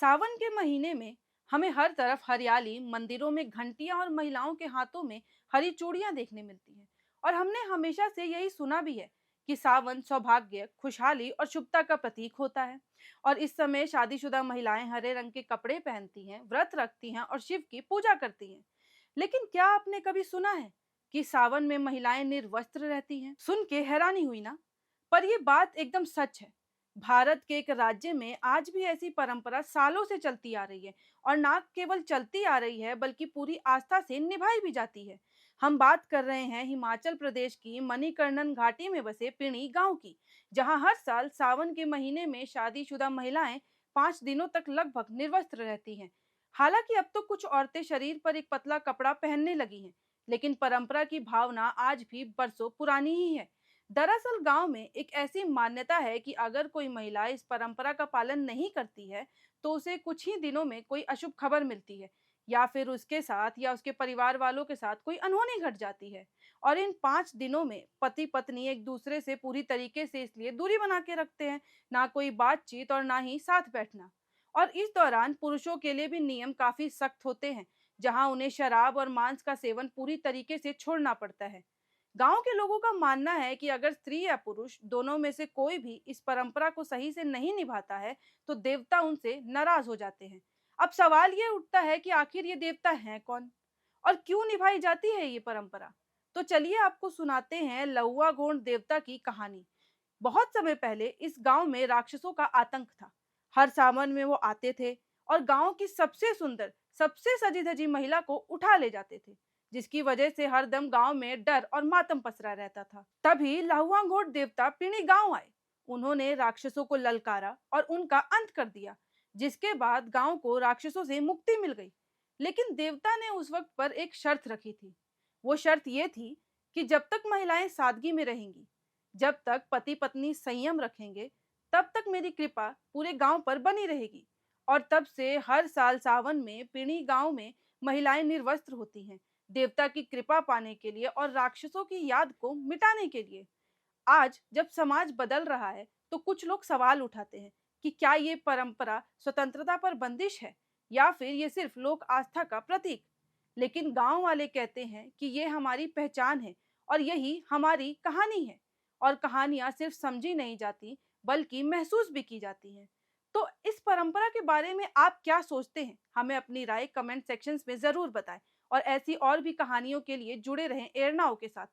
सावन के महीने में हमें हर तरफ हरियाली, मंदिरों में घंटियां और महिलाओं के हाथों में हरी चूड़ियां देखने मिलती हैं। और हमने हमेशा से यही सुना भी है कि सावन सौभाग्य, खुशहाली और शुभता का प्रतीक होता है। और इस समय शादीशुदा महिलाएं हरे रंग के कपड़े पहनती हैं, व्रत रखती हैं और शिव की पूजा करती हैं। लेकिन क्या आपने कभी सुना है कि सावन में महिलाएं निर्वस्त्र रहती हैं? सुन के हैरानी हुई ना? पर यह बात एकदम सच है। भारत के एक राज्य में आज भी ऐसी परंपरा सालों से चलती आ रही है। और ना केवल चलती आ रही है बल्कि पूरी आस्था से निभाई भी जाती है। हम बात कर रहे हैं हिमाचल प्रदेश की मणिकर्णन घाटी में बसे पिणी गांव की, जहां हर साल सावन के महीने में शादीशुदा महिलाएं 5 दिनों तक लगभग निर्वस्त्र रहती हैं। हालांकि अब तो कुछ औरतें शरीर पर एक पतला कपड़ा पहनने लगी हैं, लेकिन परंपरा की भावना आज भी बरसों पुरानी ही है। दरअसल गांव में एक ऐसी मान्यता है कि अगर कोई महिला इस परंपरा का पालन नहीं करती है, तो उसे कुछ ही दिनों में कोई अशुभ खबर मिलती है, या फिर उसके साथ या उसके परिवार वालों के साथ कोई अनहोनी घट जाती है। और इन 5 दिनों में पति पत्नी एक दूसरे से पूरी तरीके से इसलिए दूरी बना के रखते हैं, ना कोई बातचीत और ना ही साथ बैठना। और इस दौरान पुरुषों के लिए भी नियम काफी सख्त होते हैं, जहां उन्हें शराब और मांस का सेवन पूरी तरीके से छोड़ना पड़ता है। गांव के लोगों का मानना है कि अगर स्त्री या पुरुष दोनों में से कोई भी इस परंपरा को सही से नहीं निभाता है, तो देवता उनसे नाराज हो जाते हैं। अब सवाल ये उठता है कि आखिर ये देवता हैं कौन और क्यों निभाई जाती है ये परंपरा। तो चलिए आपको सुनाते हैं लहुआ गोंड देवता की कहानी। बहुत समय पहले इस गांव में राक्षसों का आतंक था। हर सावन में वो आते थे और गांव की सबसे सुंदर, सबसे सजी धजी महिला को उठा ले जाते थे, जिसकी वजह से हरदम गांव में डर और मातम पसरा रहता था। तभी लाहुआ घोट देवता पिणी गांव आए। उन्होंने राक्षसों को ललकारा और उनका अंत कर दिया, जिसके बाद गांव को राक्षसों से मुक्ति मिल गई। लेकिन देवता ने उस वक्त पर एक शर्त रखी थी। वो शर्त ये थी कि जब तक महिलाएं सादगी में रहेंगी, जब तक पति पत्नी संयम रखेंगे, तब तक मेरी कृपा पूरे गांव पर बनी रहेगी। और तब से हर साल सावन में पिणी गांव में महिलाएं निर्वस्त्र होती हैं, देवता की कृपा पाने के लिए और राक्षसों की याद को मिटाने के लिए। आज जब समाज बदल रहा है, तो कुछ लोग सवाल उठाते हैं कि क्या ये परंपरा स्वतंत्रता पर बंदिश है, या फिर ये सिर्फ लोक आस्था का प्रतीक। लेकिन गांव वाले कहते हैं कि ये हमारी पहचान है और यही हमारी कहानी है। और कहानियां सिर्फ समझी नहीं जाती, बल्कि महसूस भी की जाती हैं। तो इस परंपरा के बारे में आप क्या सोचते हैं? हमें अपनी राय कमेंट सेक्शंस में जरूर बताएं। और ऐसी और भी कहानियों के लिए जुड़े रहें एरनाओ के साथ।